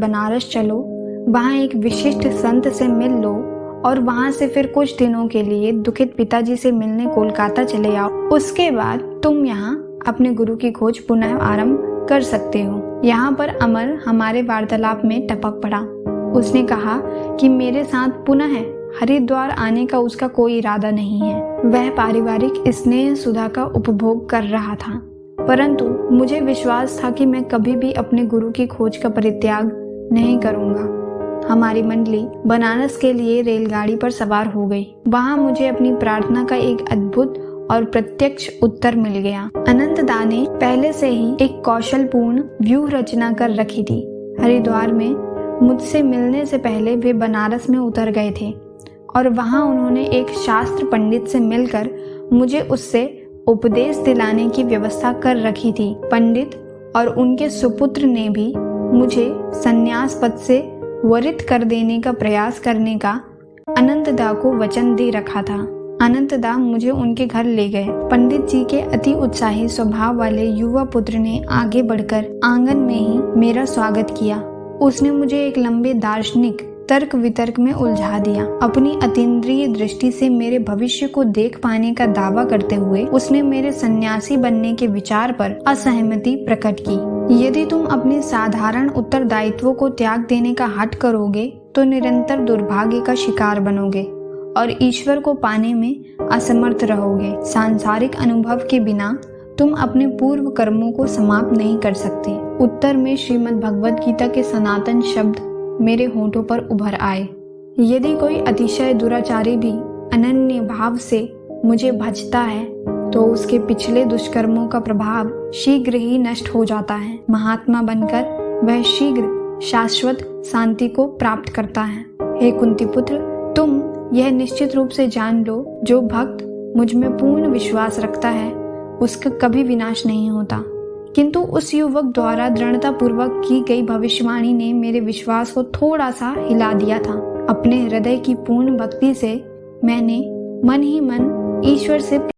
बनारस चलो, वहाँ एक विशिष्ट संत से मिल लो और वहाँ से फिर कुछ दिनों के लिए दुखित पिताजी से मिलने कोलकाता चले आओ। उसके बाद तुम यहाँ अपने गुरु की खोज पुनः आरंभ कर सकते हो। यहाँ पर अमर हमारे वार्तालाप में टपक पड़ा। उसने कहा कि मेरे साथ पुनः हरिद्वार आने का उसका कोई इरादा नहीं है। वह पारिवारिक स्नेह सुधा का उपभोग कर रहा था, परंतु मुझे विश्वास था कि मैं कभी भी अपने गुरु की खोज का परित्याग नहीं करूंगा। हमारी मंडली बनारस के लिए रेलगाड़ी पर सवार हो गई। वहां मुझे अपनी प्रार्थना का एक अद्भुत और प्रत्यक्ष उत्तर मिल गया। अनंतदा ने पहले से ही एक कौशलपूर्ण व्यूह रचना कर रखी थी। हरिद्वार में मुझसे मिलने से पहले वे बनारस में उतर गए थे और वहां उन्होंने एक शास्त्र पंडित से मिलकर मुझे उससे उपदेश दिलाने की व्यवस्था कर रखी थी। पंडित और उनके सुपुत्र ने भी मुझे संन्यास पद से वरित कर देने का प्रयास करने का अनंतदा को वचन दे रखा था। अनंतदा मुझे उनके घर ले गए। पंडित जी के अति उत्साही स्वभाव वाले युवा पुत्र ने आगे बढ़कर आंगन में ही मेरा स्वागत किया। उसने मुझे एक लंबे दार्शनिक तर्क वितर्क में उलझा दिया। अपनी अतीन्द्रिय दृष्टि से मेरे भविष्य को देख पाने का दावा करते हुए उसने मेरे सन्यासी बनने के विचार पर असहमति प्रकट की। यदि तुम अपने साधारण उत्तरदायित्वों को त्याग देने का हठ करोगे तो निरंतर दुर्भाग्य का शिकार बनोगे और ईश्वर को पाने में असमर्थ रहोगे। सांसारिक अनुभव के बिना तुम अपने पूर्व कर्मों को समाप्त नहीं कर सकते। उत्तर में श्रीमद् भगवद गीता के सनातन शब्द मेरे होठों पर उभर आए। यदि कोई अतिशय दुराचारी भी अनन्य भाव से मुझे भजता है तो उसके पिछले दुष्कर्मों का प्रभाव शीघ्र ही नष्ट हो जाता है। महात्मा बनकर वह शीघ्र शाश्वत शांति को प्राप्त करता है। हे कुंती पुत्र, तुम यह निश्चित रूप से जान लो, जो भक्त मुझ में पूर्ण विश्वास रखता है उसका कभी विनाश नहीं होता। किंतु उस युवक द्वारा दृढ़ता पूर्वक की गई भविष्यवाणी ने मेरे विश्वास को थोड़ा सा हिला दिया था। अपने हृदय की पूर्ण भक्ति से मैंने मन ही मन ईश्वर से